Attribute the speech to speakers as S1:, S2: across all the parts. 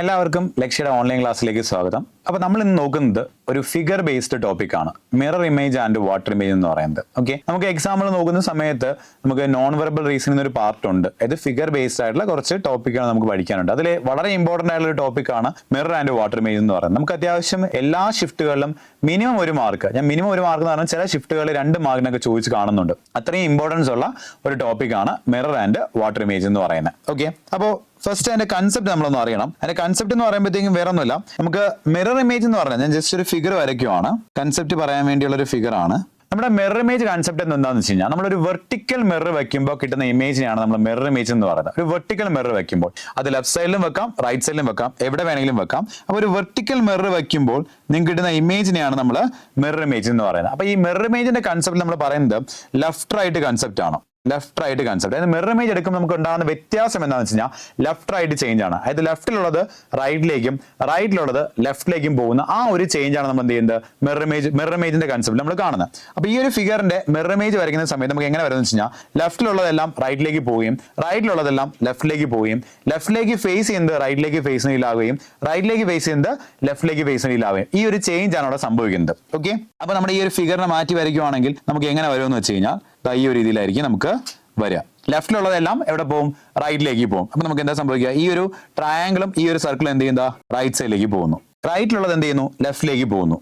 S1: എല്ലാവർക്കും ലക്ഷ്യയുടെ ഓൺലൈൻ ക്ലാസ്സിലേക്ക് സ്വാഗതം. അപ്പോൾ നമ്മൾ ഇന്ന് നോക്കുന്നത് ഒരു ഫിഗർ ബേസ്ഡ് ടോപ്പിക് ആണ്, mirror image and water image എന്ന് പറയുന്നത്. ഓക്കെ, നമുക്ക് എക്സാമ്പിൾ നോക്കുന്ന സമയത്ത് നമുക്ക് നോൺ വെർബൽ റീസണിംഗ് ഒരു പാർട്ട് ഉണ്ട്. ഇത് ഫിഗർ ബേസ്ഡ് ആയിട്ടുള്ള കുറച്ച് ടോപ്പിക്കാണ് നമുക്ക് പഠിക്കാനുണ്ട്. അതിൽ വളരെ ഇമ്പോർട്ടന്റ് ആയിട്ടുള്ള ഒരു ടോപ്പിക്കാണ് മിറർ ആൻഡ് വാട്ടർ ഇമേജ് എന്ന് പറയുന്നത്. നമുക്ക് അത്യാവശ്യം എല്ലാ ഷിഫ്റ്റുകളിലും മിനിമം ഒരു മാർക്ക്, ഞാൻ മിനിമം ഒരു മാർക്ക് എന്ന് പറഞ്ഞാൽ ചില ഷിഫ്റ്റുകളിൽ 2 മാർക്കിനൊക്കെ ചോദിച്ച് കാണുന്നുണ്ട്. അത്രയും ഇമ്പോർട്ടൻസ് ഉള്ള ഒരു ടോപ്പിക്കാണ് മിറർ ആൻഡ് വാട്ടർ ഇമേജ് എന്ന് പറയുന്നത്. ഓക്കെ, അപ്പോൾ ഫസ്റ്റ് അതിന്റെ കൺസെപ്റ്റ് നമ്മളൊന്ന് അറിയണം. അതിന്റെ കൺസെപ്റ്റ് എന്ന് പറയുമ്പോഴത്തേക്കും വേറെ ഒന്നുമില്ല, നമുക്ക് മിറർ ഇമേജ് എന്ന് പറഞ്ഞാൽ ഞാൻ ജസ്റ്റ് ഒരു ഫിഗർ വരയ്ക്കുവാണ്, കൺസെപ്റ്റ് പറയാൻ വേണ്ടിയുള്ള ഒരു ഫിഗർ ആണ്. നമ്മുടെ മിറർ ഇമേജ് കൺസെപ്റ്റ് എന്താണെന്ന് വെച്ച് കഴിഞ്ഞാൽ നമ്മളൊരു വെർട്ടിക്കൽ മിറർ വെക്കുമ്പോൾ കിട്ടുന്ന ഇമേജിനെയാണ് നമ്മൾ മിറർ ഇമേജ് എന്ന് പറയുന്നത്. ഒരു വെർട്ടിക്കൽ മിറർ വെക്കുമ്പോൾ അത് ലെഫ്റ്റ് സൈഡിലും വെക്കാം, റൈറ്റ് സൈഡിലും വെക്കാം, എവിടെ വേണമെങ്കിലും വെക്കാം. അപ്പോൾ ഒരു വെർട്ടിക്കൽ മിറർ വെക്കുമ്പോൾ നിങ്ങൾക്ക് കിട്ടുന്ന ഇമേജിനെയാണ് നമ്മൾ മിറർ ഇമേജ് എന്ന് പറയുന്നത്. അപ്പോൾ ഈ മിറർ ഇമേജിന്റെ കൺസെപ്റ്റ് നമ്മൾ പറയുന്നത് ലെഫ്റ്റ് റൈറ്റ് കൺസെപ്റ്റ് ആണ്. ലെഫ്റ്റ് റൈറ്റ് കൺസെപ്റ്റ്, അതായത് മിറർ ഇമേജ് എടുക്കുമ്പോൾ നമുക്ക് ഉണ്ടാകുന്ന വ്യത്യാസം എന്താണെന്ന് വെച്ച് കഴിഞ്ഞാൽ ലെഫ്റ്റ് റൈറ്റ് ചേഞ്ച് ആണ്. അതായത് ലെഫ്റ്റിലുള്ളത് റൈറ്റിലേക്കും റൈറ്റിലുള്ളത് ലെഫ്റ്റിലേക്കും പോകുന്ന ആ ഒരു ചേഞ്ച് ആണ് നമ്മൾ എന്ത് ചെയ്യുന്നത് മിറർ ഇമേജിന്റെ കൺസെപ്റ്റ് നമ്മൾ കാണുന്നത്. അപ്പോൾ ഈ ഒരു ഫിഗറിന്റെ മിറർ ഇമേജ് വരയ്ക്കുന്ന സമയത്ത് നമുക്ക് എങ്ങനെ വരുന്നത് വെച്ച് കഴിഞ്ഞാൽ ലെഫ്റ്റിലുള്ളതെല്ലാം റൈറ്റിലേക്ക് പോവുകയും റൈറ്റിലുള്ളതെല്ലാം ലെഫ്റ്റിലേക്ക് പോവുകയും ലെഫ്റ്റിലേക്ക് ഫേസ് ചെയ്യുന്നത് റൈറ്റിലേക്ക് ഫേസ് ചെയ്യലാവുകയും റൈറ്റിലേക്ക് ഫേസ് ചെയ്യുന്നത് ലെഫ്റ്റിലേക്ക് ഫേസ് ചെയ്യലാവുകയും ഈ ഒരു ചേഞ്ച് ആണ് അവിടെ സംഭവിക്കുന്നത്. ഓക്കെ, അപ്പോൾ നമ്മുടെ ഈ ഒരു ഫിഗറിനെ മാറ്റി വരയ്ക്കുവാണെങ്കിൽ നമുക്ക് എങ്ങനെ വരുമെന്ന് വെച്ച് കഴിഞ്ഞാൽ ഈ ഒരു രീതിയിലായിരിക്കും നമുക്ക് വരിക. ലെഫ്റ്റിലുള്ളതെല്ലാം എവിടെ പോകും? റൈറ്റിലേക്ക് പോകും. അപ്പൊ നമുക്ക് എന്താ സംഭവിക്കുക? ഈ ഒരു ട്രയാങ്കിളും ഈ ഒരു സർക്കിളും എന്ത് ചെയ്യുന്ന റൈറ്റ് സൈഡിലേക്ക് പോകുന്നു, റൈറ്റിലുള്ളത് എന്ത് ചെയ്യുന്നു? ലെഫ്റ്റിലേക്ക് പോകുന്നു.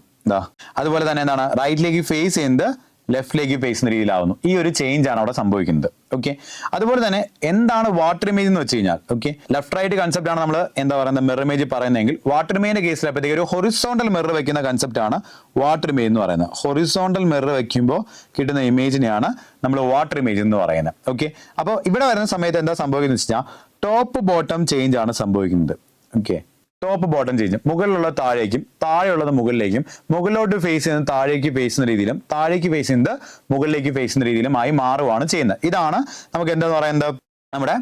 S1: അതുപോലെ തന്നെ എന്താണ് റൈറ്റിലേക്ക് ഫേസ് ചെയ്യുന്നത് ലെഫ്റ്റിലേക്ക് ഫേസ് ചെയ്യുന്ന രീതിയിലാവുന്നു. ഈ ഒരു ചേഞ്ച് ആണ് അവിടെ സംഭവിക്കുന്നത്. ഓക്കെ, അതുപോലെ തന്നെ എന്താണ് വാട്ടർ ഇമേജ് എന്ന് വെച്ച് കഴിഞ്ഞാൽ, ഓക്കെ, ലെഫ്റ്റ് റൈറ്റ് കൺസെപ്റ്റ് ആണ് നമ്മൾ എന്താ പറയുന്നത് മിറർ ഇമേജ് പറയുന്നതെങ്കിൽ വാട്ടർ ഇമേജിന്റെ കേസിലപ്പോഴത്തേക്ക് ഒരു ഹൊറിസോണ്ടൽ മിറർ വെക്കുന്ന കൺസെപ്റ്റ് ആണ് വാട്ടർ ഇമേജ് എന്ന് പറയുന്നത്. ഹൊറിസോണ്ടൽ മിറർ വെക്കുമ്പോൾ കിട്ടുന്ന ഇമേജിനെയാണ് നമ്മൾ വാട്ടർ ഇമേജ് എന്ന് പറയുന്നത്. ഓക്കെ, അപ്പോൾ ഇവിടെ വരുന്ന സമയത്ത് എന്താ സംഭവിക്കുന്നത് വെച്ച് കഴിഞ്ഞാൽ ടോപ്പ് ബോട്ടം ചേഞ്ച് ആണ് സംഭവിക്കുന്നത്. ഓക്കെ, ടോപ്പ് ബോട്ടം ചേഞ്ച്, മുകളിലുള്ള താഴേക്കും താഴെയുള്ളത് മുകളിലേക്കും, മുകളിലോട്ട് ഫേസ് ചെയ്യുന്നത് താഴേക്ക് ഫേസ് ചെയ്യുന്ന രീതിയിലും താഴേക്ക് ഫേസ് ചെയ്യുന്നത് മുകളിലേക്ക് ഫേസ് ചെയ്യുന്ന രീതിയിലും ആയി മാറുകയാണ് ചെയ്യുന്നത്. ഇതാണ് നമുക്ക് എന്താ പറയുന്നത് നമ്മുടെ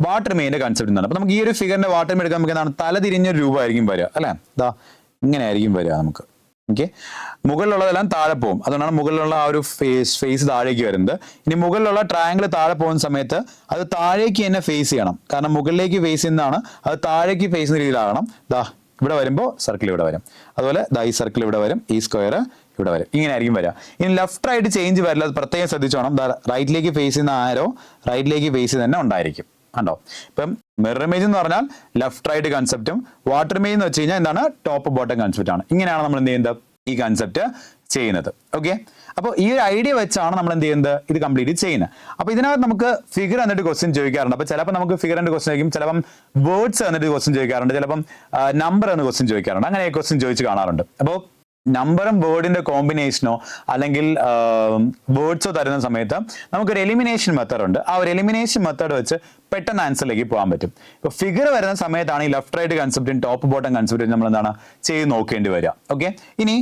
S1: വാട്ടർ ഇമേജിന്റെ കൺസെപ്റ്റ് എന്നാണ്. അപ്പൊ നമുക്ക് ഈ ഒരു ഫിഗറിന്റെ വാട്ടർ ഇമേജ് എടുക്കാൻ നമുക്ക് എന്താണ് തലതിരിഞ്ഞൊരു രൂപമായിരിക്കും വരിക, അല്ലെ? ഇങ്ങനെ ആയിരിക്കും വരിക നമുക്ക്. ഓക്കെ, മുകളിലുള്ളതെല്ലാം താഴെ പോകും, അതുകൊണ്ടാണ് മുകളിലുള്ള ആ ഒരു ഫേസ് താഴേക്ക് വരുന്നത്. ഇനി മുകളിലുള്ള ട്രയാങ്കിൾ താഴെ പോകുന്ന സമയത്ത് അത് താഴേക്ക് തന്നെ ഫേസ് ചെയ്യണം, കാരണം മുകളിലേക്ക് ഫേസ് ചെയ്യുന്നതാണ്, അത് താഴേക്ക് ഫേസ് ചെയ്യുന്ന രീതിയിലാകണം. ഇവിടെ വരുമ്പോൾ സർക്കിൾ ഇവിടെ വരും, അതുപോലെ ഈ സർക്കിൾ ഇവിടെ വരും, ഈ സ്ക്വയർ ഇവിടെ വരും, ഇങ്ങനെ ആയിരിക്കും വരിക. ഇനി ലെഫ്റ്റ് റൈറ്റ് ചേഞ്ച് വരില്ല, അത് പ്രത്യേകം ശ്രദ്ധിച്ചോണം. റൈറ്റിലേക്ക് ഫേസ് ചെയ്യുന്ന ആരോ റൈറ്റിലേക്ക് ഫേസ് ചെയ്ത് തന്നെ ഉണ്ടായിരിക്കും, കണ്ടോ? ഇപ്പം മിറർ ഇമേജ് എന്ന് പറഞ്ഞാൽ ലെഫ്റ്റ് റൈറ്റ് കൺസെപ്റ്റും വാട്ടർ ഇമേജ് എന്ന് വെച്ച് കഴിഞ്ഞാൽ എന്താണ് ടോപ്പ് ബോട്ടം കൺസെപ്റ്റ് ആണ്. ഇങ്ങനെയാണ് നമ്മൾ എന്ത് ചെയ്യുന്നത് ഈ കൺസെപ്റ്റ് ചെയ്യുന്നത്. ഓക്കെ, അപ്പോൾ ഈ ഒരു ഐഡിയ വെച്ചാണ് നമ്മൾ എന്ത് ചെയ്യുന്നത് ഇത് കംപ്ലീറ്റ് ചെയ്യുന്നത്. അപ്പോൾ ഇതിനകത്ത് നമുക്ക് ഫിഗർ എന്നിട്ട് ക്വസ്റ്റ്യൻ ചോദിക്കാറുണ്ട്. അപ്പോൾ ചിലപ്പോൾ നമുക്ക് ഫിഗർ എന്നിട്ട് ക്വസ്റ്റ്യൻ ചോദിക്കും, ചിലപ്പം വേർഡ്സ് എന്നിട്ട് ക്വസ്റ്റ്യൻ ചോദിക്കാറുണ്ട്, ചിലപ്പം നമ്പർ എന്ന് ക്വസ്റ്റ്യൻ ചോദിക്കാറുണ്ട്, അങ്ങനെ ക്വസ്റ്റ്യൻ ചോദിച്ച് കാണാറുണ്ട്. അപ്പോൾ നമ്പറും വേർഡിന്റെ കോമ്പിനേഷനോ അല്ലെങ്കിൽ വേർഡ്സോ തരുന്ന സമയത്ത് നമുക്കൊരു എലിമിനേഷൻ മെത്തേഡ് ഉണ്ട്. ആ ഒരു എലിമിനേഷൻ മെത്തേഡ് വെച്ച് പെട്ടെന്ന് ആൻസറിലേക്ക് പോകാൻ പറ്റും. ഇപ്പൊ ഫിഗർ വരുന്ന സമയത്താണ് ഈ ലെഫ്റ്റ് റൈറ്റ് കൺസെപ്റ്റും ടോപ്പ് ബോട്ടം കൺസെപ്റ്റും നമ്മൾ എന്താണ് ചെയ്ത് നോക്കേണ്ടി വരിക. ഓക്കെ, ഇനി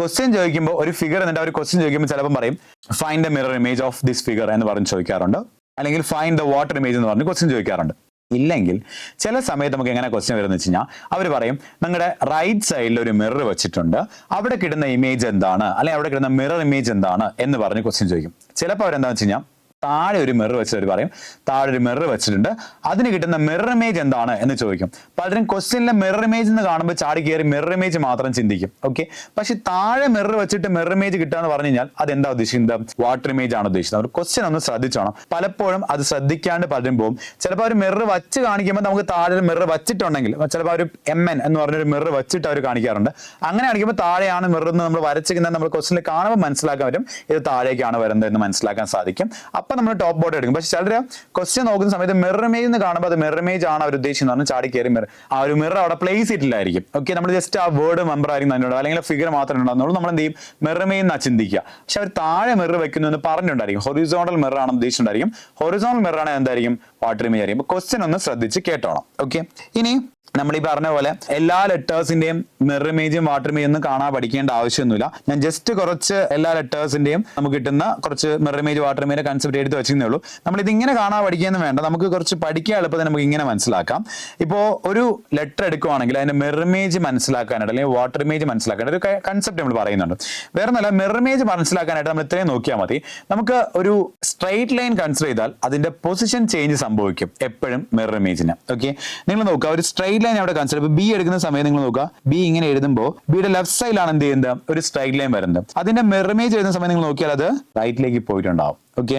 S1: ക്വസ്റ്റ്യൻ ചോദിക്കുമ്പോൾ ഒരു ഫിഗർ എന്നിട്ട് അവർ ക്വസ്റ്റ്യൻ ചോദിക്കുമ്പോൾ ചിലപ്പോൾ പറയും find the mirror image of this figure എന്ന് പറഞ്ഞ് ചോദിക്കാറുണ്ട്, അല്ലെങ്കിൽ ഫൈൻഡ് ദ വാട്ടർ ഇമേജ് എന്ന് പറഞ്ഞ് ക്വസ്റ്റ്യൻ ചോദിക്കാറുണ്ട്. ഇല്ലെങ്കിൽ ചില സമയത്ത് നമുക്ക് എങ്ങനെ ക്വസ്റ്റ്യൻ വരുന്നത് വെച്ച് കഴിഞ്ഞാൽ അവർ പറയും നിങ്ങളുടെ റൈറ്റ് സൈഡിൽ ഒരു മിറർ വെച്ചിട്ടുണ്ട്, അവിടെ കിട്ടുന്ന ഇമേജ് എന്താണ്, അല്ലെങ്കിൽ അവിടെ കിട്ടുന്ന മിറർ ഇമേജ് എന്താണ് എന്ന് പറഞ്ഞ് ക്വസ്റ്റ്യൻ ചോദിക്കും. ചിലപ്പോൾ അവരെന്താണെന്ന് വെച്ച് കഴിഞ്ഞാൽ താഴെ ഒരു മിറർ വെച്ചിട്ട് പറയും താഴെ ഒരു മിറർ വെച്ചിട്ടുണ്ട്, അതിന് കിട്ടുന്ന മിറർ ഇമേജ് എന്താണ് എന്ന് ചോദിക്കും. പലരും ക്വസ്റ്റ്യനിലെ മിറർ ഇമേജ് എന്ന് കാണുമ്പോൾ ചാടി കയറി മിറർ ഇമേജ് മാത്രം ചിന്തിക്കും. ഓക്കെ, പക്ഷെ താഴെ മിറർ വെച്ചിട്ട് മിറർ ഇമേജ് കിട്ടുക എന്ന് പറഞ്ഞു കഴിഞ്ഞാൽ അതെന്താ ഉദ്ദേശിക്കുന്നത്? വാട്ടർ ഇമേജ് ആണ് ഉദ്ദേശിക്കുന്നത്. ഒരു ക്വസ്റ്റ്യൻ ഒന്ന് ശ്രദ്ധിച്ചോണം. പലപ്പോഴും അത് ശ്രദ്ധിക്കാണ്ട് പലരും പോകും. ചിലപ്പോൾ ഒരു മിറർ വച്ച് കാണിക്കുമ്പോൾ നമുക്ക് താഴെ ഒരു മിറർ വച്ചിട്ടുണ്ടെങ്കിൽ ചിലപ്പോൾ ഒരു MN എന്ന് പറഞ്ഞൊരു മിറർ വെച്ചിട്ട് അവർ കാണിക്കാറുണ്ട്. അങ്ങനെ കാണിക്കുമ്പോൾ താഴെയാണ് മിറർ എന്ന് നമ്മൾ വരച്ചിരിക്കുന്നത് നമ്മൾ ക്വസ്റ്റ്യനിൽ കാണുമ്പോൾ മനസ്സിലാക്കാൻ പറ്റും ഇത് താഴേക്കാണ് വരുന്നത് എന്ന് മനസ്സിലാക്കാൻ സാധിക്കും. അപ്പൊ നമ്മൾ ടോപ്പ് ബോർഡ് എടുക്കും. പക്ഷെ ചിലർ ക്വസ്റ്റ്യൻ നോക്കുന്ന സമയത്ത് മിറർ ഇമേജ് എന്ന് കാണുമ്പോൾ അത് മിറർ ഇമേജ് ആണ് അവർ ഉദ്ദേശിക്കുന്നത് ചാടി കയറി മിറർ ആ ഒരു മിറർ അവിടെ പ്ലേസ് ചെയ്തിട്ടില്ലായിരിക്കും. ഓക്കെ, നമ്മൾ ജസ്റ്റ് ആ വേർഡ് മെമ്പർ ആയിരിക്കും അതിനോട്, അല്ലെങ്കിൽ ഫിഗർ മാത്രമേ ഉണ്ടാകുന്നുള്ളൂ. നമ്മൾ എന്ത് ചെയ്യും മിറർ ഇമേജ് എന്നാ ചിന്തിക്കുക. പക്ഷെ അവർ താഴെ മിറർ വെക്കുന്നു എന്ന് പറഞ്ഞിട്ടുണ്ടായിരിക്കും. ഹൊറിസോണ്ടൽ മിറർ ആണെന്ന് ഉദ്ദേശിച്ചിട്ടുണ്ടായിരിക്കും. ഹൊറിസോണ്ടൽ മിറർ ആണ് എന്തായിരിക്കും വാട്ടർ ഇമേജ് ആയിരിക്കും. അപ്പൊ ക്വസ്റ്റ്യൻ ഒന്ന് ശ്രദ്ധിച്ച് കേട്ടോണം. ഓക്കെ, ഇനി നമ്മൾ ഈ പറഞ്ഞ പോലെ എല്ലാ ലെറ്റേഴ്സിന്റെയും മിറർ ഇമേജും വാട്ടർ ഇമേജും ഒന്നും കാണാൻ പഠിക്കേണ്ട ആവശ്യമൊന്നുമില്ല. ഞാൻ ജസ്റ്റ് കുറച്ച് എല്ലാ ലെറ്റേഴ്സിന്റെയും നമുക്ക് കിട്ടുന്ന കുറച്ച് mirror image water image concept എടുത്ത് വെച്ചേ ഉള്ളൂ. നമ്മൾ ഇതിങ്ങനെ കാണാൻ പഠിക്കുകയെന്ന് വേണ്ട, നമുക്ക് കുറച്ച് പഠിക്കാൻ എളുപ്പത്തിൽ നമുക്ക് ഇങ്ങനെ മനസ്സിലാക്കാം. ഇപ്പോൾ ഒരു ലെറ്റർ എടുക്കുവാണെങ്കിൽ അതിന്റെ മിറർ ഇമേജ് മനസ്സിലാക്കാനായിട്ട് അല്ലെങ്കിൽ വാട്ടർ ഇമേജ് മനസ്സിലാക്കാനായിട്ട് ഒരു കൺസെപ്റ്റ് നമ്മൾ പറയുന്നുണ്ട്. വേറെ ഒന്നല്ല, മിറർ ഇമേജ് മനസ്സിലാക്കാനായിട്ട് നമ്മൾ ഇത്രയും നോക്കിയാൽ മതി. നമുക്ക് ഒരു സ്ട്രെയിറ്റ് ലൈൻ കൺസിഡർ ചെയ്താൽ അതിന്റെ പൊസിഷൻ ചേഞ്ച് സംഭവിക്കും എപ്പോഴും മിറർ ഇമേജിന്. ഓക്കെ, നിങ്ങൾ നോക്കുക, ഒരു സ്ട്രെയിറ്റ് സ്ട്രൈറ്റ് ലൈൻ അവിടെ കൺസിഡർ. ഇപ്പൊ ബി എടുക്കുന്ന സമയം നിങ്ങൾ നോക്കുക, ബി ഇങ്ങനെ എഴുതുമ്പോൾ ബിയുടെ ലെഫ്റ്റ് സൈഡിലാണ് എന്ത് ചെയ്യുന്നത്, ഒരു സ്ട്രൈറ്റ് ലൈൻ വരുന്നത്. അതിന്റെ മിറർ ഇമേജ് എഴുതുന്ന സമയം നിങ്ങൾ നോക്കിയാൽ അത് റൈറ്റിലേക്ക് പോയിട്ടുണ്ടാവും. ഓക്കെ,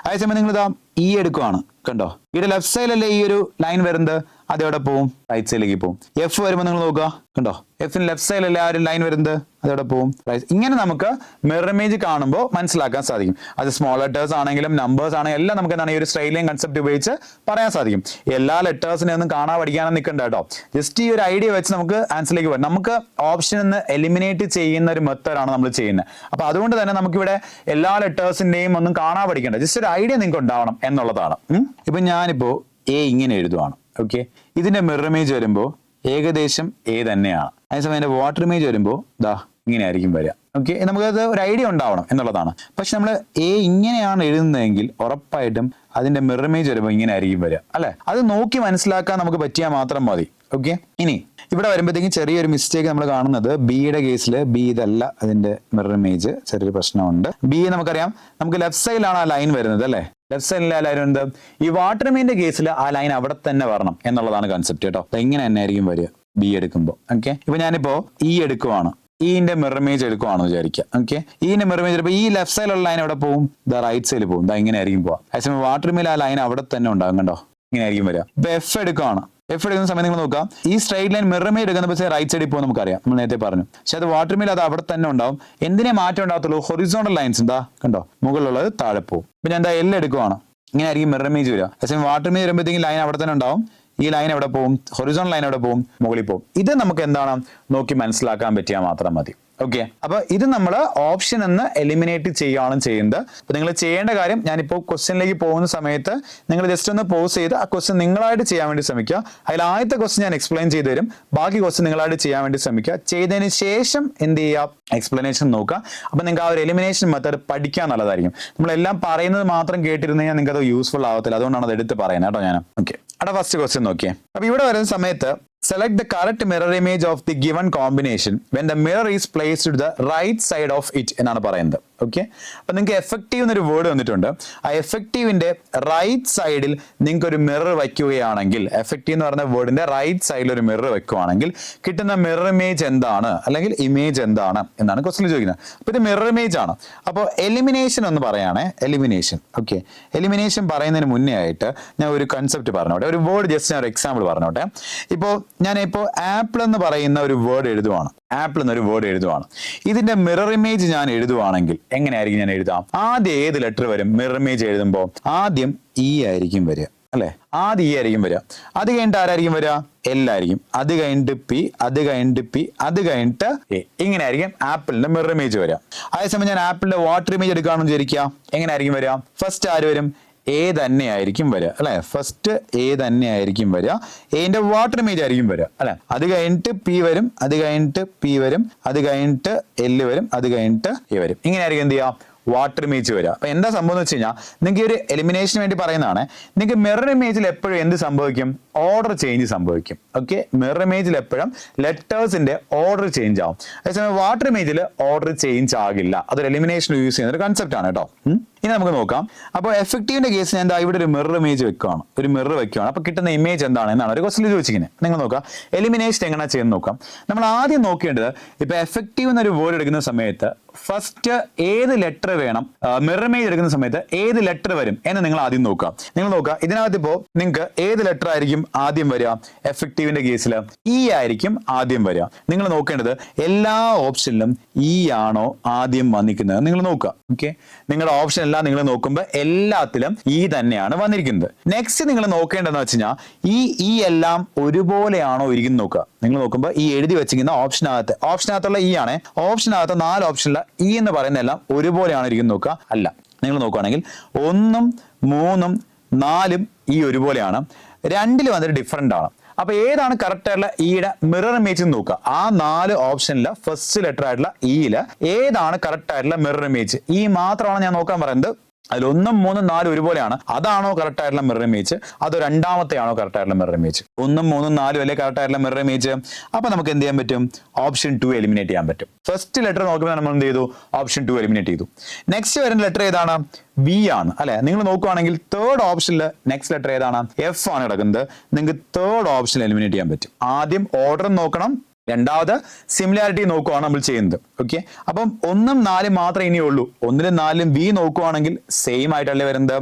S1: അതേസമയം നിങ്ങൾ ഇതാ ഇ എടുക്കുവാണ്, കണ്ടോ, ഇവിടെ ലെഫ്റ്റ് സൈഡിലല്ലേ ഈ ഒരു ലൈൻ വരുന്നത്, അത് എവിടെ പോവും, റൈറ്റ് സൈഡിലേക്ക് പോകും. എഫ് വരുമ്പോൾ നിങ്ങൾ നോക്കുക, കണ്ടോ, എഫിന് ലെഫ്റ്റ് സൈഡിലല്ലേ ആ ഒരു ലൈൻ വരുന്നത്, അതെവിടെ പോവും, റൈറ്റ്. ഇങ്ങനെ നമുക്ക് മിറർ ഇമേജ് കാണുമ്പോൾ മനസ്സിലാക്കാൻ സാധിക്കും. അത് സ്മോൾ ലെറ്റേഴ്സ് ആണെങ്കിലും നമ്പേഴ്സ് ആണെങ്കിലും എല്ലാം നമുക്ക് എന്താണ് ഈ ഒരു സ്ട്രൈറ്റ് ലൈൻ കൺസെപ്റ്റ് ഉപയോഗിച്ച് പറയാൻ സാധിക്കും. എല്ലാ ലെറ്റേഴ്സിനെ ഒന്നും കാണാൻ പഠിക്കാനും നിൽക്കണ്ട കേട്ടോ. ജസ്റ്റ് ഈ ഒരു ഐഡിയ വെച്ച് നമുക്ക് ആൻസറിലേക്ക് വരും. നമുക്ക് ഓപ്ഷൻ നിന്ന് എലിമിനേറ്റ് ചെയ്യുന്ന ഒരു മെത്തേഡാണ് നമ്മൾ ചെയ്യുന്നത്. അപ്പൊ അതുകൊണ്ട് തന്നെ നമുക്കിവിടെ എല്ലാ ലെറ്റേഴ്സിന്റെയും ഒന്നും കാണാൻ പഠിക്കേണ്ട, ജസ്റ്റ് ഒരു ഐഡിയ നിങ്ങൾക്ക് ഉണ്ടാവണം എന്നുള്ളതാണ്. ഇപ്പൊ ഞാനിപ്പോ എ ഇങ്ങനെ എഴുതുവാണ്. ഓക്കെ, ഇതിന്റെ മിറർ ഇമേജ് വരുമ്പോൾ ഏകദേശം എ തന്നെയാണ്. അതേസമയം അതിന്റെ വാട്ടർ ഇമേജ് വരുമ്പോൾ ദാ ഇങ്ങനെ ആയിരിക്കും വരിക. ഓക്കെ, നമുക്കത് ഒരു ഐഡിയ ഉണ്ടാവണം എന്നുള്ളതാണ്. പക്ഷെ നമ്മൾ എ ഇങ്ങനെയാണ് എഴുതുന്നതെങ്കിൽ ഉറപ്പായിട്ടും അതിന്റെ മിറർ ഇമേജ് വരുമ്പോൾ ഇങ്ങനെ ആയിരിക്കും വരിക, അല്ലെ? അത് നോക്കി മനസ്സിലാക്കാൻ നമുക്ക് പറ്റിയാൽ മാത്രം മതി. ഓക്കെ, ഇനി ഇവിടെ വരുമ്പോഴത്തേക്കും ചെറിയൊരു മിസ്റ്റേക്ക് നമ്മൾ കാണുന്നത് ബിയുടെ കേസിൽ ബി ഇതല്ല അതിന്റെ മിറർ ഇമേജ്, ചെറിയൊരു പ്രശ്നമുണ്ട്. ബി നമുക്കറിയാം, നമുക്ക് ലെഫ്റ്റ് സൈഡിലാണ് ആ ലൈൻ വരുന്നത്, അല്ലെ? ലെഫ്റ്റ് സൈഡിലെ ആ ലൈൻ ഉണ്ട്. ഈ വാട്ടർ ഇമേജിന്റെ കേസിൽ ആ ലൈൻ അവിടെ തന്നെ വരണം എന്നുള്ളതാണ് കൺസെപ്റ്റ് കേട്ടോ. അപ്പൊ ഇങ്ങനെ തന്നെ ആയിരിക്കും വരിക ബി എടുക്കുമ്പോൾ. ഓക്കെ, ഇപ്പൊ ഞാനിപ്പോ ഇ എടുക്കുവാണ്, ഇന്റെ മിറർ ഇമേജ് എടുക്കുവാണെന്ന് വിചാരിക്കുക. ഓക്കെ, ഇന്റെ മിറർ ഇമേജ് ഈ ലെഫ്റ്റ് സൈഡിലുള്ള ലൈൻ എവിടെ പോകും, ദ റൈറ്റ് സൈഡിൽ പോകും. ദാ ഇങ്ങനെ ആയിരിക്കും പോവാം. അതേസമയം വാട്ടർ ഇമേജിൽ ആ ലൈൻ അവിടെ തന്നെ ഉണ്ടാകും, കണ്ടോ, ഇങ്ങനെ ആയിരിക്കും വരിക. ഇപ്പൊ എഫ് എടുക്കുവാണ്, എഫ് എടുക്കുന്ന സമയം നിങ്ങൾ നോക്കാം, ഈ സ്ട്രൈറ്റ് ലൈൻ മിറർ ഇമേജ് എടുക്കുന്ന പക്ഷേ റൈറ്റ് സൈഡിൽ പോകും, നമുക്കറിയാം, നമ്മൾ നേരത്തെ പറഞ്ഞു. പക്ഷെ അത് വാട്ടർ ഇമേജിൽ അത് അവിടെ തന്നെ ഉണ്ടാവും. എന്തിനെ മാറ്റം ഉണ്ടാകത്തുള്ളൂ, ഹൊറിസോണ്ടൽ ലൈൻസ് എന്താ, കണ്ടോ, മുകളിലുള്ളത് താഴെ പോകും. ഇപ്പൊ ഞാൻ എന്താ എൽ എടുക്കുവാണ്, ഇങ്ങനെ ആയിരിക്കും മിറർ ഇമേജ് വരിക. പക്ഷേ വാട്ടർ ഇമേജ് വരുമ്പോഴത്തേക്കും ലൈൻ അവിടെ തന്നെ ഉണ്ടാവും. ഈ ലൈൻ എവിടെ പോകും, ഹൊറിസോണ്ടൽ ലൈൻ എവിടെ പോകും, മുകളിൽ പോകും. ഇത് നമുക്ക് എന്താണ് നോക്കി മനസ്സിലാക്കാൻ പറ്റിയാൽ മാത്രം മതി. ഓക്കെ, അപ്പൊ ഇത് നമ്മൾ ഓപ്ഷൻ എന്ന് എലിമിനേറ്റ് ചെയ്യുകയാണ് ചെയ്യുന്നത്. അപ്പൊ നിങ്ങൾ ചെയ്യേണ്ട കാര്യം, ഞാനിപ്പോൾ ക്വസ്റ്റ്യനിലേക്ക് പോകുന്ന സമയത്ത് നിങ്ങൾ ജസ്റ്റ് ഒന്ന് പോസ് ചെയ്ത് ആ ക്വസ്റ്റ്യൻ നിങ്ങളായിട്ട് ചെയ്യാൻ വേണ്ടി ശ്രമിക്കുക. അതിൽ ആദ്യത്തെ ക്വസ്റ്റ്യൻ ഞാൻ എക്സ്പ്ലെയിൻ ചെയ്ത് തരും, ബാക്കി ക്വസ്റ്റ്യൻ നിങ്ങളായിട്ട് ചെയ്യാൻ വേണ്ടി ശ്രമിക്കുക. ചെയ്തതിന് ശേഷം എന്ത് ചെയ്യുക, എക്സ്പ്ലനേഷൻ നോക്കുക. അപ്പൊ നിങ്ങൾക്ക് ആ ഒരു എലിമിനേഷൻ മെത്തേഡ് പഠിക്കാൻ നല്ലതായിരിക്കും. നമ്മളെല്ലാം പറയുന്നത് മാത്രം കേട്ടിരുന്നു കഴിഞ്ഞാൽ നിങ്ങൾക്ക് അത് യൂസ്ഫുൾ ആവത്തില്ല. അതുകൊണ്ടാണ് അത് എടുത്ത് പറയുന്നത് കേട്ടോ ഞാൻ. ഓക്കെ, അവിടെ ഫസ്റ്റ് ക്വസ്റ്റ്യൻ നോക്കിയേ. അപ്പൊ ഇവിടെ വരുന്ന സമയത്ത് select the correct mirror image of the given combination when the mirror is placed to the right side of it എന്നാണ് പറയുന്നത്. ഓക്കെ, അപ്പൊ നിങ്ങൾക്ക് എഫക്റ്റീവ് എന്നൊരു വേർഡ് വന്നിട്ടുണ്ട്. ആ എഫക്റ്റീവിന്റെ റൈറ്റ് സൈഡിൽ നിങ്ങൾക്ക് ഒരു മിറർ വയ്ക്കുകയാണെങ്കിൽ, എഫക്റ്റീവ് എന്ന് പറയുന്ന വേർഡിന്റെ റൈറ്റ് സൈഡിൽ ഒരു മിറർ വെക്കുകയാണെങ്കിൽ കിട്ടുന്ന മിറർ ഇമേജ് എന്താണ്, അല്ലെങ്കിൽ ഇമേജ് എന്താണ് എന്നാണ് ക്വസ്റ്റ്യൻ ചോദിക്കുന്നത്. അപ്പൊ ഇത് മിറർ ഇമേജ് ആണ്. അപ്പോൾ എലിമിനേഷൻ എന്ന് പറയുകയാണെ, എലിമിനേഷൻ. ഓക്കെ, എലിമിനേഷൻ പറയുന്നതിന് മുന്നേ ആയിട്ട് ഞാൻ ഒരു കൺസെപ്റ്റ് പറഞ്ഞോട്ടെ, ഒരു വേർഡ് ജസ്റ്റ് ഞാൻ ഒരു എക്സാമ്പിൾ പറഞ്ഞോട്ടെ. ഇപ്പോൾ ഞാനിപ്പോൾ ആപ്പിൾ എന്ന് പറയുന്ന ഒരു വേർഡ് എഴുതുവാണ്, ആപ്പിൾ എന്നൊരു വേർഡ് എഴുതുവാണ്. ഇതിന്റെ മിറർ ഇമേജ് ഞാൻ എഴുതുവാണെങ്കിൽ എങ്ങനെയായിരിക്കും ഞാൻ എഴുതാം, ആദ്യം ഏത് ലെറ്റർ വരും മിറർ ഇമേജ് എഴുതുമ്പോൾ, ആദ്യം ഇ ആയിരിക്കും വരിക, അല്ലെ? ആദ്യം ഇ ആയിരിക്കും വരിക. അത് കഴിഞ്ഞിട്ട് ആരായിരിക്കും വരിക, എൽ ആയിരിക്കും. അത് കഴിഞ്ഞിട്ട് പി, അത് കഴിഞ്ഞിട്ട് പി, അത് കഴിഞ്ഞിട്ട് എ. ഇങ്ങനെ ആയിരിക്കും ആപ്പിളിന്റെ മിറർ ഇമേജ് വരിക. അതേസമയം ഞാൻ ആപ്പിളിന്റെ വാട്ടർ ഇമേജ് എടുക്കുകയാണെന്ന് വിചാരിക്കുക, എങ്ങനെയായിരിക്കും വരിക, ഫസ്റ്റ് ആര് വരും, എ തന്നെ ആയിരിക്കും വരിക, അല്ലെ? ഫസ്റ്റ് എ തന്നെ ആയിരിക്കും വരിക, എന്റെ വാട്ടർ ഇമേജ് ആയിരിക്കും വരിക, അല്ലെ? അത് കഴിഞ്ഞിട്ട് പി വരും, അത് കഴിഞ്ഞിട്ട് പി വരും, അത് കഴിഞ്ഞിട്ട് എൽ വരും, അത് കഴിഞ്ഞിട്ട് എ വരും. ഇങ്ങനെ ആയിരിക്കും എന്ത് ചെയ്യാം, വാട്ടർ ഇമേജ് വരിക. അപ്പൊ എന്താ സംഭവം എന്ന് വെച്ച് കഴിഞ്ഞാൽ, നിങ്ങൾക്ക് ഒരു എലിമിനേഷന് വേണ്ടി പറയുന്നതാണ്, നിങ്ങൾക്ക് മിറർ ഇമേജിൽ എപ്പോഴും എന്ത് സംഭവിക്കും, ഓർഡർ ചേഞ്ച് സംഭവിക്കും. ഓക്കെ, മിറർ ഇമേജിൽ എപ്പോഴും ലെറ്റേഴ്സിന്റെ ഓർഡർ ചേഞ്ച് ആവും. അതേസമയം വാട്ടർ ഇമേജിൽ ഓർഡർ ചേഞ്ച് ആകില്ല. അതൊരു എലിമിനേഷൻ യൂസ് ചെയ്യുന്ന ഒരു കൺസെപ്റ്റ് ആണ് കേട്ടോ. ഇനി നമുക്ക് നോക്കാം. അപ്പോൾ എഫക്റ്റീവിന്റെ കേസ് ഞാൻ എന്താ ഇവിടെ ഒരു മിറർ ഇമേജ് വെക്കുകയാണ്, ഒരു മിറർ വെക്കുകയാണ്. അപ്പൊ കിട്ടുന്ന ഇമേജ് എന്താണ് എന്നാണ് ഒരു ക്വസ്റ്റ്യൻ ചോദിച്ചിരിക്കുന്നത്. നിങ്ങൾ നോക്കാം എലിമിനേഷൻ എങ്ങനെ ചെയ്യുന്ന നോക്കാം. നമ്മൾ ആദ്യം നോക്കേണ്ടത്, ഇപ്പൊ എഫക്റ്റീവ് എന്നൊരു വേർഡ് എടുക്കുന്ന സമയത്ത് ഫസ്റ്റ് ഏത് ലെറ്റർ വേണം, മിറർ ഇമേജ് എടുക്കുന്ന സമയത്ത് ഏത് ലെറ്റർ വരും എന്ന് നിങ്ങൾ ആദ്യം നോക്കുക. നിങ്ങൾ നോക്കുക, ഇതിനകത്ത് ഇപ്പോ നിങ്ങൾക്ക് ഏത് ലെറ്റർ ആയിരിക്കും ആദ്യം വരിക, എഫക്റ്റീവിന്റെ കേസിൽ ഇ ആയിരിക്കും ആദ്യം വരിക. നിങ്ങൾ നോക്കേണ്ടത് എല്ലാ ഓപ്ഷനിലും ഇ ആണോ ആദ്യം വന്നിരിക്കുന്നത് നിങ്ങൾ നോക്കുക. ഓക്കെ, നിങ്ങളുടെ ഓപ്ഷൻ എല്ലാം നിങ്ങൾ നോക്കുമ്പോൾ എല്ലാത്തിലും ഇ തന്നെയാണ് വന്നിരിക്കുന്നത്. നെക്സ്റ്റ് നിങ്ങൾ നോക്കേണ്ടതെന്ന് വെച്ച് കഴിഞ്ഞാൽ ഈ എല്ലാം ഒരുപോലെയാണോ ഇരിക്കുന്നത് നോക്കുക. നിങ്ങൾ നോക്കുമ്പോൾ ഈ എഴുതി വെച്ചിരിക്കുന്ന ഓപ്ഷനകത്തുള്ള ഇ ആണ്, ഓപ്ഷനകത്ത് 4 ഓപ്ഷനിലെ ഇ എന്ന് പറയുന്ന എല്ലാം ഒരുപോലെയാണ് ഇരിക്കുന്നത് നോക്കുക. അല്ല, നിങ്ങൾ നോക്കുകയാണെങ്കിൽ 1ഉം 3ഉം 4ഉം ഈ ഒരുപോലെയാണ്, 2ൽ വന്നിട്ട് ഡിഫറെന്റ് ആണ്. അപ്പൊ ഏതാണ് കറക്റ്റ് ആയിട്ടുള്ള ഇയുടെ മിറർ ഇമേജ് നോക്കുക. ആ 4 ഓപ്ഷനിലെ ഫസ്റ്റ് ലെറ്റർ ആയിട്ടുള്ള ഇയില് ഏതാണ് കറക്റ്റ് ആയിട്ടുള്ള മിറർ ഇമേജ്, ഈ മാത്രമാണ് ഞാൻ നോക്കാൻ പറയുന്നത്. അതിൽ 1, 3, 4 ഒരുപോലെയാണ്. അതാണോ കറക്റ്റ് ആയിട്ടുള്ള മിറർ ഇമേജ്, അതോ രണ്ടാമത്തെ ആണോ കറക്റ്റ് ആയിട്ടുള്ള മിറർ ഇമേജ്? 1, 3, 4 അല്ലേ കറക്റ്റ് ആയിട്ടുള്ള മിറർ ഇമേജ്. അപ്പൊ നമുക്ക് എന്ത് ചെയ്യാൻ പറ്റും? ഓപ്ഷൻ 2 എലിമിനേറ്റ് ചെയ്യാൻ പറ്റും. ഫസ്റ്റ് ലെറ്റർ നോക്കുമ്പോൾ നമ്മൾ എന്ത് ചെയ്തു? ഓപ്ഷൻ 2 എലിമിനേറ്റ് ചെയ്തു. നെക്സ്റ്റ് വരുന്ന ലെറ്റർ ഏതാണ്? വി ആണ് അല്ലെ. നിങ്ങൾ നോക്കുവാണെങ്കിൽ തേർഡ് ഓപ്ഷനിൽ നെക്സ്റ്റ് ലെറ്റർ ഏതാണ്? എഫ് ആണ് കിടക്കുന്നത്. നിങ്ങൾക്ക് തേർഡ് ഓപ്ഷൻ എലിമിനേറ്റ് ചെയ്യാൻ പറ്റും. ആദ്യം ഓർഡർ നോക്കണം, രണ്ടാമത് സിമിലാരിറ്റി നോക്കുവാണ് നമ്മൾ ചെയ്യുന്നത്. ഓക്കെ, അപ്പം 1ഉം 4ഉം മാത്രമേ ഇനിയുള്ളൂ. 1ലും 4ലും വി നോക്കുവാണെങ്കിൽ സെയിം ആയിട്ടല്ലേ വരുന്നത്.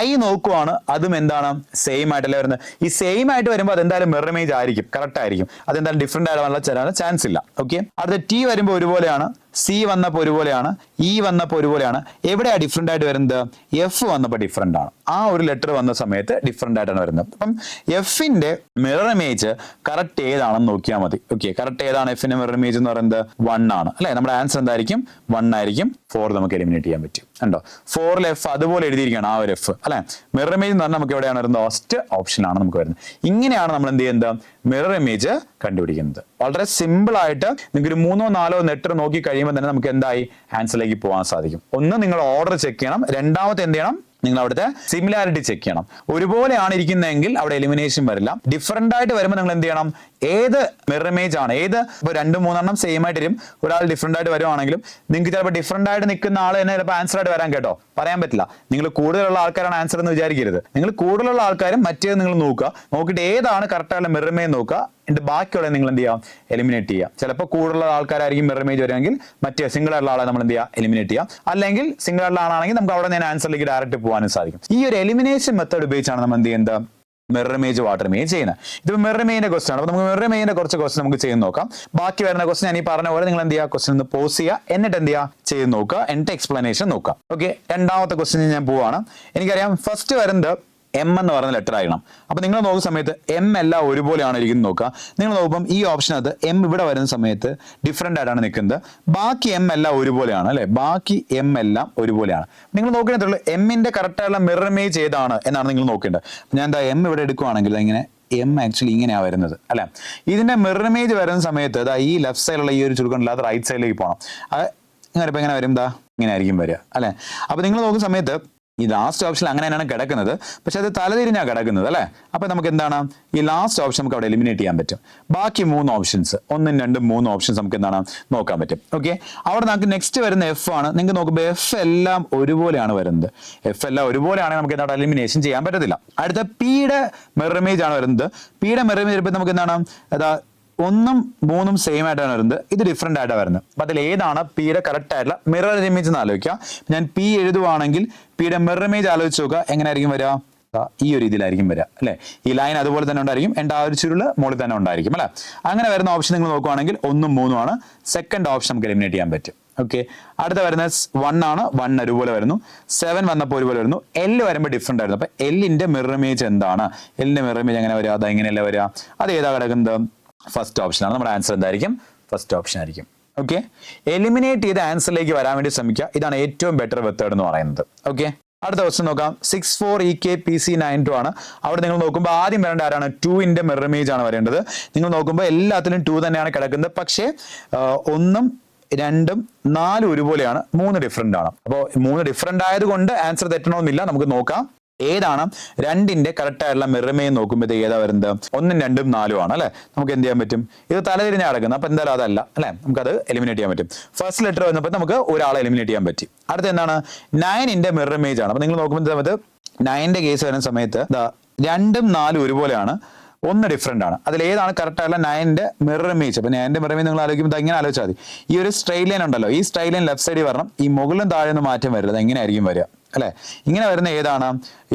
S1: ഐ നോക്കുവാണ്, അതും എന്താണ്? സെയിം ആയിട്ടല്ലേ വരുന്നത്. ഈ സെയിം ആയിട്ട് വരുമ്പോൾ അതെന്തായാലും മിറർ ഇമേജ് ആയിരിക്കും, കറക്റ്റ് ആയിരിക്കും. അതെന്തായാലും ഡിഫറെന്റ് ആയിട്ടുള്ള ചാൻസ് ഇല്ല. ഓക്കെ, അടുത്ത ടി വരുമ്പോൾ ഒരുപോലെയാണ്, സി വന്നപ്പോൾ ഒരുപോലെയാണ്, ഇ വന്നപ്പോൾ ഒരുപോലെയാണ്. എവിടെയാണ് ഡിഫറെന്റ് ആയിട്ട് വരുന്നത്? എഫ് വന്നപ്പോൾ ഡിഫറെന്റ് ആണ്. ആ ഒരു ലെറ്റർ വന്ന സമയത്ത് ഡിഫറെന്റ് ആയിട്ടാണ് വരുന്നത്. അപ്പം എഫിന്റെ മിറർ ഇമേജ് കറക്റ്റ് ഏതാണെന്ന് നോക്കിയാൽ മതി. ഓക്കെ, കറക്റ്റ് ഏതാണ് എഫിന്റെ മിറർ ഇമേജ് എന്ന് പറയുന്നത്? 1 ആണ് അല്ലെ. നമ്മുടെ ആൻസർ എന്തായിരിക്കും? 1 ആയിരിക്കും. 4 നമുക്ക് എലിമിനേറ്റ് ചെയ്യാൻ പറ്റും. കണ്ടോ, 4ൽ എഫ് അതുപോലെ എഴുതിയിരിക്കുകയാണ്, ആ ഒരു എഫ് അല്ലെ. മിറർ ഇമേജ് എന്ന് പറഞ്ഞാൽ നമുക്ക് എവിടെയാണ് വരുന്നത്? ഫസ്റ്റ് ഓപ്ഷനാണ് നമുക്ക് വരുന്നത്. ഇങ്ങനെയാണ് നമ്മൾ എന്ത് ചെയ്യുന്നത്? മിറർ ഇമേജ് കണ്ടുപിടിക്കുന്നത്. വളരെ സിമ്പിൾ ആയിട്ട് നിങ്ങൾക്ക് ഒരു 3, 4 ലെറ്റർ നോക്കി കഴിയുമ്പോൾ തന്നെ നമുക്ക് എന്തായി ആൻസറിലേക്ക് പോകാൻ സാധിക്കും. ഒന്ന്, നിങ്ങൾ ഓർഡർ ചെക്ക് ചെയ്യണം. രണ്ടാമത്തെ എന്ത് ചെയ്യണം? നിങ്ങൾ അവിടുത്തെ സിമിലാരിറ്റി ചെക്ക് ചെയ്യണം. ഒരുപോലെയാണ് ഇരിക്കുന്നതെങ്കിൽ അവിടെ എലിമിനേഷൻ വരില്ല. ഡിഫറെന്റ് ആയിട്ട് വരുമ്പോൾ നിങ്ങൾ എന്ത് ചെയ്യണം? ഏത് മിറർ ഇമേജ് ആണ്, ഏത് ഇപ്പോൾ 2, 3 സെയിം ആയിട്ട് വരും, ഒരാൾ ഡിഫറെന്റ് ആയിട്ട് വരുവാണെങ്കിലും നിങ്ങൾക്ക് ചിലപ്പോൾ ഡിഫറെന്റ് ആയിട്ട് നിൽക്കുന്ന ആൾ തന്നെ ചിലപ്പോൾ ആൻസർ ആയിട്ട് വരാൻ, കേട്ടോ, പറയാൻ പറ്റില്ല. നിങ്ങൾ കൂടുതലുള്ള ആൾക്കാരാണ് ആൻസർ എന്ന് വിചാരിക്കരുത്. നിങ്ങൾ കൂടുതലുള്ള ആൾക്കാരും മറ്റേത് നിങ്ങൾ നോക്കുക, നോക്കിയിട്ട് ഏതാണ് കറക്റ്റ് ആയിട്ടുള്ള മിറർ ഇമേജ് നോക്കുക, എന്നിട്ട് ബാക്കിയുള്ള നിങ്ങൾ എന്ത് ചെയ്യാം? എലിമിനേറ്റ് ചെയ്യാം. ചിലപ്പോൾ കൂടുതലുള്ള ആൾക്കാരായിരിക്കും മിറർ ഇമേജ് വരുമെങ്കിൽ മറ്റേ സിംഗിൾ ആയിട്ടുള്ള ആളെ നമ്മൾ എന്ത് ചെയ്യുക? എലിമിനേറ്റ് ചെയ്യാം. അല്ലെങ്കിൽ സിംഗിൾ ആയിട്ടുള്ള ആളാണെങ്കിൽ നമുക്ക് അവിടെ നിന്ന് ആൻസറിലേക്ക് ഡയറക്റ്റ് പോകാനും സാധിക്കും. ഈ ഒരു എലിമിനേഷൻ മെത്തേഡ് ഉപയോഗിച്ചാണ് നമ്മൾ എന്ത് ചെയ്യുന്നത്? മിറർ ഇമേജ്, വാട്ടർ ഇമേജ് ചെയ്യുന്നത്. ഇത് മിറർ ഇമേജിന്റെ ക്വസ്റ്റൻ ആണ്. അപ്പോൾ നമുക്ക് മിറർ ഇമേജിന്റെ കുറച്ച് ക്വസ്റ്റൻ നമുക്ക് ചെയ്ത് നോക്കാം. ബാക്കി വരുന്ന ക്വസ്റ്റൻ ഞാൻ ഈ പറഞ്ഞ പോലെ നിങ്ങൾ എന്ത് ചെയ്യുക? ക്വസ്റ്റൻ ഒന്ന് പോസ് ചെയ്യുക, എന്നിട്ട് എന്ത് ചെയ്യുക? ചെയ്ത് നോക്കുക, എന്നിട്ട് എക്സ്പ്ലനേഷൻ നോക്കുക. ഓക്കെ, രണ്ടാമത്തെ ക്വസ്റ്റൻ ഞാൻ പോവാണ്. എനിക്കറിയാം ഫസ്റ്റ് വരുന്നത് എം എന്ന് പറയുന്ന ലെറ്റർ ആയിരിക്കണം. അപ്പൊ നിങ്ങൾ നോക്കുന്ന സമയത്ത് എം എല്ലാം ഒരുപോലെയാണ് ഇരിക്കുന്നത് നോക്കുക. നിങ്ങൾ നോക്കുമ്പോൾ ഈ ഓപ്ഷനകത്ത് എം ഇവിടെ വരുന്ന സമയത്ത് ഡിഫറെന്റ് ആയിട്ടാണ് നിൽക്കുന്നത്. ബാക്കി എം എല്ലാം ഒരുപോലെയാണ് അല്ലെ. ബാക്കി എം എല്ലാം ഒരുപോലെയാണ്. നിങ്ങൾ നോക്കേണ്ടതുള്ളൂ എമ്മിന്റെ കറക്റ്റ് ആയിട്ടുള്ള മിറർ ഇമേജ് ഏതാണ് എന്നാണ് നിങ്ങൾ നോക്കേണ്ടത്. ഞാൻ എന്താ എം ഇവിടെ എടുക്കുവാണെങ്കിൽ ഇങ്ങനെ എം ആക്ച്വലി ഇങ്ങനെയാണ് വരുന്നത് അല്ലെ. ഇതിന്റെ മിറർ ഇമേജ് വരുന്ന സമയത്ത് ഇതാ ഈ ലെഫ്റ്റ് സൈഡിലുള്ള ഈ ഒരു ചുരുക്കം ഇല്ലാത്ത റൈറ്റ് സൈഡിലേക്ക് പോകണം. അത് ഇങ്ങനെ ഇപ്പൊ എങ്ങനെ വരും? ഇതാ ഇങ്ങനെ ആയിരിക്കും വരിക അല്ലെ. അപ്പൊ നിങ്ങൾ നോക്കുന്ന സമയത്ത് ഈ ലാസ്റ്റ് ഓപ്ഷൻ അങ്ങനെ തന്നെയാണ് കിടക്കുന്നത്, പക്ഷെ അത് തലതിരിഞ്ഞാണ് കിടക്കുന്നത് അല്ലെ. അപ്പൊ നമുക്ക് എന്താണ്? ഈ ലാസ്റ്റ് ഓപ്ഷൻ നമുക്ക് അവിടെ എലിമിനേറ്റ് ചെയ്യാൻ പറ്റും. ബാക്കി 3 ഓപ്ഷൻസ്, 1, 2, 3 ഓപ്ഷൻസ് നമുക്ക് എന്താണ് നോക്കാൻ പറ്റും. ഓക്കെ, അവിടെ നമുക്ക് നെക്സ്റ്റ് വരുന്ന എഫ് ആണ്. നിങ്ങൾക്ക് നോക്കുമ്പോൾ എഫ് എല്ലാം ഒരുപോലെയാണ് വരുന്നത്. എഫ് എല്ലാം ഒരുപോലെയാണെങ്കിൽ നമുക്ക് എന്താണ് എലിമിനേഷൻ ചെയ്യാൻ പറ്റത്തില്ല. അടുത്ത പിയുടെ മിറർ ഇമേജ് ആണ് വരുന്നത്. പിയുടെ മിറർ ഇമേജ് വരുമ്പോൾ നമുക്ക് എന്താണ്? അതാ 1ഉം 3ഉം സെയിം ആയിട്ടാണ് വരുന്നത്, ഇത് ഡിഫറെന്റ് ആയിട്ടാണ് വരുന്നത്. അപ്പൊ അതിൽ ഏതാണ് പിയുടെ കറക്റ്റ് ആയിട്ടുള്ള മിറർ ഇമേജ് എന്ന് ആലോചിക്കുക. ഞാൻ പി എഴുതുവാണെങ്കിൽ പിയുടെ മിറർ ഇമേജ് ആലോചിച്ച് നോക്കുക, എങ്ങനെയായിരിക്കും വരിക? ഈ ഒരു രീതിയിലായിരിക്കും വരിക അല്ലെ. ഈ ലൈൻ അതുപോലെ തന്നെ ഉണ്ടായിരിക്കും, എൻ്റെ ആ ഒരു ചുരുള് മുകളിൽ തന്നെ ഉണ്ടായിരിക്കും അല്ലെ. അങ്ങനെ വരുന്ന ഓപ്ഷൻ നിങ്ങൾ നോക്കുവാണെങ്കിൽ 1ഉം 3ഉം ആണ്. സെക്കൻഡ് ഓപ്ഷൻ നമുക്ക് എലിമിനേറ്റ് ചെയ്യാൻ പറ്റും. ഓക്കെ, അടുത്ത വരുന്നത് 1 ആണ്. 1 ഒരുപോലെ വരുന്നു. 7 വന്നപ്പോൾ ഒരുപോലെ വരുന്നു. എൽ വരുമ്പോൾ ഡിഫറെന്റ് ആയിരുന്നു. അപ്പൊ എല്ലിന്റെ മിറർ ഇമേജ് എന്താണ്? എല്ലിന്റെ മിറർ ഇമേജ് എങ്ങനെ വരിക? അത് എങ്ങനെയല്ല വരിക? അത് ഏതാ കിടക്കുന്നത്? ഫസ്റ്റ് ഓപ്ഷനാണ്. നമ്മുടെ ആൻസർ എന്തായിരിക്കും? ഫസ്റ്റ് ഓപ്ഷൻ ആയിരിക്കും. ഓക്കെ, എലിമിനേറ്റ് ചെയ്ത് ആൻസറിലേക്ക് വരാൻ വേണ്ടി ശ്രമിക്കുക. ഇതാണ് ഏറ്റവും ബെറ്റർ മെത്തേഡ് എന്ന് പറയുന്നത്. ഓക്കെ, അടുത്ത ക്വസ്റ്റൻ നോക്കാം. 64 EK PC92 ആണ്. അവിടെ നിങ്ങൾ നോക്കുമ്പോൾ ആദ്യം വരേണ്ട ആരാണ്? 2ന്റെ മിറർ ഇമേജ് ആണ് വരേണ്ടത്. നിങ്ങൾ നോക്കുമ്പോൾ എല്ലാത്തിലും 2 തന്നെയാണ് കിടക്കുന്നത്. പക്ഷേ 1ഉം 2ഉം 4ഉം ഒരുപോലെയാണ്, 3 ഡിഫറെന്റ് ആണ്. അപ്പോൾ 3 ഡിഫറെന്റ് ആയതുകൊണ്ട് ആൻസർ തെറ്റണമെന്നില്ല. നമുക്ക് നോക്കാം ഏതാണ് 2ന്റെ കറക്റ്റ് ആയിട്ടുള്ള മിറർ ഇമേജ് നോക്കുമ്പോൾ ഇത് ഏതാ വരുന്നത്? 1ഉം 2ഉം 4ഉം ആണ് അല്ലെ. നമുക്ക് എന്ത് ചെയ്യാൻ പറ്റും? ഇത് തലതിരിഞ്ഞാണ് കിടക്കുന്നത്. അപ്പൊ എന്തായാലും അതല്ല അല്ലെ, നമുക്കത് എലിമിനേറ്റ് ചെയ്യാൻ പറ്റും. ഫസ്റ്റ് ലെറ്റർ വന്നപ്പോൾ നമുക്ക് ഒരാളെ എലിമിനേറ്റ് ചെയ്യാൻ പറ്റി. അടുത്ത എന്താണ്? 9ന്റെ മിറർ ഇമേജ് ആണ്. അപ്പൊ നിങ്ങൾ നോക്കുമ്പോൾ സമയത്ത് 9ന്റെ കേസ് വരുന്ന സമയത്ത് 2ഉം 4ഉം ഒരുപോലെയാണ്, 1 ഡിഫറെന്റ് ആണ്. അതിൽ ഏതാണ് കറക്റ്റ് ആയിട്ടുള്ള 9ന്റെ മിറർ ഇമേജ്? അപ്പൊ 9ന്റെ മിറർ ഇമേജ് നിങ്ങൾ ആലോചിക്കുമ്പോൾ ഇങ്ങനെ ആലോചിച്ചാൽ മതി. ഈ ഒരു സ്ട്രെയിറ്റ് ലൈൻ ഉണ്ടല്ലോ, ഈ സ്ട്രെയിറ്റ് ലൈൻ ലെഫ്റ്റ് സൈഡിൽ വരണം. ഈ മുകളിലും താഴെ നിന്ന് മാറ്റം വരരുത്. എങ്ങനെയായിരിക്കും വരിക അല്ലെ? ഇങ്ങനെ വരുന്ന ഏതാണ്?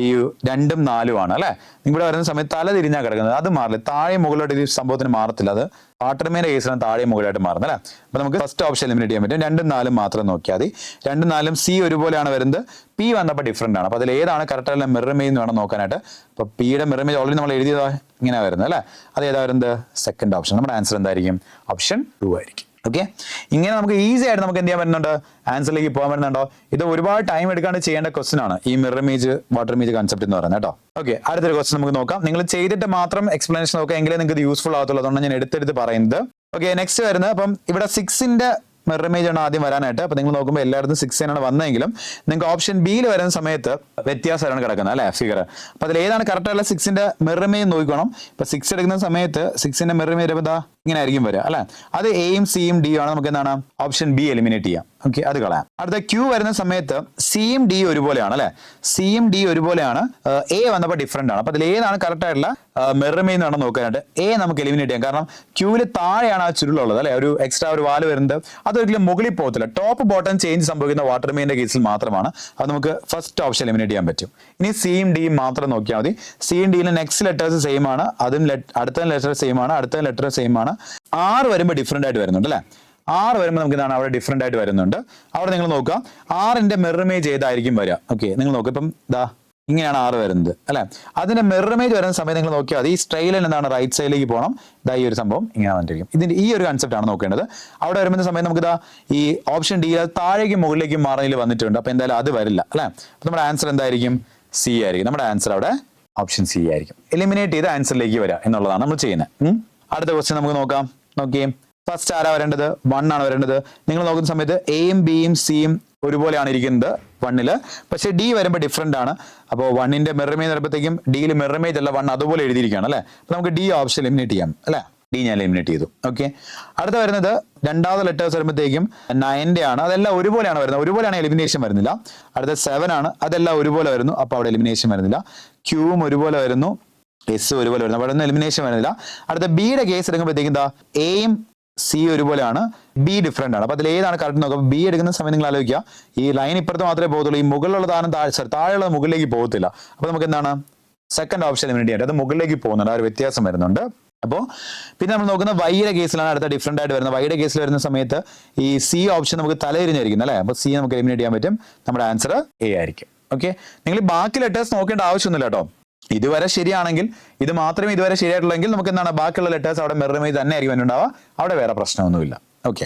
S1: ഈ 2ഉം 4ഉം ആണ് അല്ലെ. ഇവിടെ വരുന്ന സമയത്ത് തല തിരിഞ്ഞാൽ കിടക്കുന്നത്, അത് മാറില്ല. താഴെ മുകളിലോട്ട് ഈ സംഭവത്തിന് മാറത്തില്ല. അത് വാട്ടർമേന്റെ കേസിലാണ് താഴെ മുകളിലായിട്ട് മാറുന്നത് അല്ലെ. അപ്പൊ നമുക്ക് ഫസ്റ്റ് ഓപ്ഷൻ എലിമിനേറ്റ് ചെയ്യാൻ പറ്റും. 2ഉം 4ഉം മാത്രം നോക്കിയാൽ മതി. 2ഉം 4ഉം സി ഒരുപോലെയാണ് വരുന്നത്. പി വന്നപ്പോൾ ഡിഫറെന്റ് ആണ്. അപ്പൊ അതിൽ ഏതാണ് കറക്റ്റ് ആയിട്ടുള്ള മിറർ ഇമേജ് എന്ന് വേണം നോക്കാനായിട്ട്. അപ്പൊ പിയുടെ മിറർ ഇമേജ് ഓൾറെഡി നമ്മൾ എഴുതിയതാ ഇങ്ങനെ വരുന്നത് അല്ലെ. അത് ഏതാ വരുന്നത്? Second option. നമ്മുടെ ആൻസർ എന്തായിരിക്കും? ഓപ്ഷൻ 2 ആയിരിക്കും. ഓക്കെ, ഇങ്ങനെ നമുക്ക് ഈസി ആയിട്ട് നമുക്ക് എന്ത് ചെയ്യാൻ പറ്റുന്നുണ്ട്? ആൻസറിലേക്ക് പോകാൻ പറ്റുന്നുണ്ടോ? ഇത് ഒരുപാട് ടൈം എടുക്കാണ്ട് ചെയ്യേണ്ട ക്വസ്റ്റൻ ആണ് ഈ mirror image, water image concept എന്ന് പറയുന്നത് കേട്ടോ. ഓക്കെ, അടുത്തൊരു ക്വസ്റ്റൻ നമുക്ക് നോക്കാം. നിങ്ങൾ ചെയ്തിട്ട് മാത്രം എക്സ്പ്ലനേഷൻ നോക്കാം, എങ്കിലേ നിങ്ങൾക്ക് ഇത് യൂസ്ഫുൾ ആകത്തുള്ളൂ. അതുകൊണ്ട് ഞാൻ എടുത്തെടുത്ത് പറയുന്നത്. ഓക്കെ, നെക്സ്റ്റ് വരുന്നത് അപ്പം ഇവിടെ 6ന്റെ മിറർ ഇമേജ് ആണ് ആദ്യം വരാനായിട്ട്. അപ്പോൾ നിങ്ങൾ നോക്കുമ്പോൾ എല്ലായിടത്തും 6 ആണ് വന്നെങ്കിലും നിങ്ങൾക്ക് ഓപ്ഷൻ ബിയിൽ വരുന്ന സമയത്ത് വ്യത്യാസമാണ് കിടക്കുന്നത് അല്ലേ ഫിഗർ. അപ്പോൾ അതിൽ ഏതാണ് കറക്റ്റ് ആയിട്ടുള്ള 6ന്റെ മിറർ ഇമേജ് നോക്കണം. ഇപ്പോൾ 6 എടുക്കുന്ന സമയത്ത് 6ന്റെ മിറർ ഇമേജ് വരുമ്പോൾ ഇങ്ങനെ ആയിരിക്കും വരിക അല്ലെ. അത് എയും സിയും ഡിയും ആണ്. നമുക്ക് എന്താണ് ഓപ്ഷൻ ബി എലിമിനേറ്റ് ചെയ്യാം. ഓക്കെ, അത് കളയാം. അടുത്ത ക്യൂ വരുന്ന സമയത്ത് സിയും ഡി ഒരുപോലെയാണ് അല്ലെ. സിയും ഡി ഒരുപോലെയാണ്. എ വന്നപ്പോൾ ഡിഫറെന്റ് ആണ്. അപ്പോൾ അതിൽ ഏതാണ് കറക്റ്റ് ആയിട്ടുള്ള മിറർ ഇമേജ് എന്നാണ് നോക്കാനായിട്ട്. എ നമുക്ക് എലിമിനേറ്റ് ചെയ്യാം. കാരണം ക്യൂവിൽ താഴെയാണ് ആ ചുരുളുള്ളത് അല്ലെ, ഒരു എക്സ്ട്രാ ഒരു വാല് വരുന്നത്. അതൊരിക്കലും മുകളിൽ പോകത്തില്ല. ടോപ്പ് ബോട്ടം ചേഞ്ച് സംഭവിക്കുന്ന വാട്ടർ ഇമേജിന്റെ കേസിൽ മാത്രമാണ് അത് നമുക്ക് ഫസ്റ്റ് ഓപ്ഷൻ എലിമിനേറ്റ് ചെയ്യാൻ പറ്റും. ഇനി സിയും ഡിയും മാത്രം നോക്കിയാൽ മതി. സിയും ഡിയിലെ നെക്സ്റ്റ് ലെറ്റേഴ്സ് സെയിം ആണ്. അതും അടുത്ത ലെറ്റർ സെയിം ആണ്. അടുത്ത ലെറ്റർ സെയിം ആണ്. 6 വരുമ്പോൾ ഡിഫറെന്റ് ആയിട്ട് വരുന്നുണ്ട് അല്ലെ. 6 വരുമ്പോൾ നമുക്ക് എന്താണ് അവിടെ ഡിഫറെന്റ് ആയിട്ട് വരുന്നുണ്ട്. അവിടെ നിങ്ങൾ നോക്കുക 6ന്റെ മിറർ ഇമേജ് ഏതായിരിക്കും വരിക. ഓക്കെ, നിങ്ങൾ നോക്കുക. ഇപ്പം ഇങ്ങനെയാണ് 6 വരുന്നത് അല്ലെ. അതിന്റെ മിറർ ഇമേജ് വരുന്ന സമയത്ത് നിങ്ങൾ നോക്കിയാൽ ഈ സ്ട്രെയിറ്റ് ലൈൻ എന്താണ് റൈറ്റ് സൈഡിലേക്ക് പോകണം. ഈ ഒരു സംഭവം ഇങ്ങനെ വന്നിരിക്കും. ഇതിന്റെ ഈ ഒരു കൺസെപ്റ്റ് ആണ് നോക്കേണ്ടത്. അവിടെ വരുന്ന സമയത്ത് നമുക്ക് ഈ ഓപ്ഷൻ ഡി താഴേക്കും മുകളിലേക്കും മാറുന്നതിൽ വന്നിട്ടുണ്ട്. അപ്പൊ എന്തായാലും അത് വരില്ല അല്ലെ. അപ്പൊ നമ്മുടെ ആൻസർ എന്തായിരിക്കും? സി ആയിരിക്കും. നമ്മുടെ ആൻസർ അവിടെ ഓപ്ഷൻ സി ആയിരിക്കും. എലിമിനേറ്റ് ചെയ്ത് ആൻസറിലേക്ക് വരിക എന്നുള്ളതാണ് നമ്മൾ ചെയ്യുന്നത്. അടുത്ത ക്വസ്റ്റ്യൻ നമുക്ക് നോക്കാം. നോക്കിയേ, ഫസ്റ്റ് ആരാ വരേണ്ടത്? 1 ആണ് വരേണ്ടത്. നിങ്ങൾ നോക്കുന്ന സമയത്ത് എയും ബിയും സിയും ഒരുപോലെയാണ് ഇരിക്കുന്നത് 1ല്. പക്ഷേ ഡി വരുമ്പോൾ ഡിഫറെന്റ് ആണ്. അപ്പോൾ 1ന്റെ മിറർ ഇമേജ് വരുമ്പോഴത്തേക്കും ഡിയിൽ മിറർ ഇമേജ് അല്ല 1 അതുപോലെ എഴുതിയിരിക്കുകയാണ് അല്ലെ. അപ്പൊ നമുക്ക് ഡി ഓപ്ഷൻ എലിമിനേറ്റ് ചെയ്യാം അല്ലെ. ഡി ഞാൻ എലിമിനേറ്റ് ചെയ്തു. ഓക്കെ, അടുത്ത വരുന്നത് രണ്ടാമത്തെ ലെറ്റേഴ്സ് വരുമ്പോഴത്തേക്കും 9ന്റെ ആണ്. അതെല്ലാം ഒരുപോലെയാണ് വരുന്നത്. ഒരുപോലെയാണ് എലിമിനേഷൻ വരുന്നില്ല. അടുത്ത 7 ആണ്. അതെല്ലാം ഒരുപോലെ വരുന്നു. അപ്പോൾ അവിടെ എലിമിനേഷൻ വരുന്നില്ല. ക്യൂവും ഒരുപോലെ വരുന്നു. എസ് ഒരുപോലെ വരുന്നു. അവിടെ ഒന്നും എലിമിനേഷൻ വരുന്നില്ല. അടുത്ത ബിയുടെ കേസ് എടുക്കുമ്പോഴത്തേക്കും എയും സി ഒരുപോലെയാണ്, ബി ഡിഫറെന്റ് ആണ്. അപ്പൊ അതിൽ ഏതാണ് കറക്റ്റ് നോക്കുക. ബി എടുക്കുന്ന സമയം നിങ്ങൾ ആലോചിക്കുക, ഈ ലൈൻ ഇപ്പുറത്ത് മാത്രമേ പോകത്തുള്ളൂ. ഈ മുകളിലുള്ള താരം താഴെയുള്ള മുകളിലേക്ക് പോകത്തില്ല. അപ്പൊ നമുക്ക് എന്താണ് സെക്കൻഡ് ഓപ്ഷൻ എലിമിനേറ്റ് ചെയ്യാം. അത് മുകളിലേക്ക് പോകുന്നുണ്ട്. ആ ഒരു വ്യത്യാസം വരുന്നുണ്ട്. അപ്പോൾ പിന്നെ നമ്മൾ നോക്കുന്ന വൈയുടെ കേസിലാണ് അടുത്ത ഡിഫറെന്റ് ആയിട്ട് വരുന്നത്. വൈയുടെ കേസിൽ വരുന്ന സമയത്ത് ഈ സി ഓപ്ഷൻ നമുക്ക് തലതിരിഞ്ഞായിരിക്കും അല്ലെ. അപ്പൊ സി നമുക്ക് എലിമിനേറ്റ് ചെയ്യാൻ പറ്റും. നമ്മുടെ ആൻസർ എ ആയിരിക്കും. ഓക്കെ, നിങ്ങൾ ബാക്കി ലെറ്റേഴ്സ് നോക്കേണ്ട ആവശ്യമൊന്നുമില്ല കേട്ടോ. ഇതുവരെ ശരിയാണെങ്കിൽ, ഇത് മാത്രമേ ഇതുവരെ ശരിയായിട്ടുള്ളെങ്കിൽ നമുക്ക് എന്താണ് ബാക്കിയുള്ള ലെറ്റേഴ്സ് അവിടെ മിറർ ഇമേജ് തന്നെ ആയിരിക്കും ഉണ്ടാവുക. അവിടെ വേറെ പ്രശ്നമൊന്നുമില്ല. ഓക്കെ.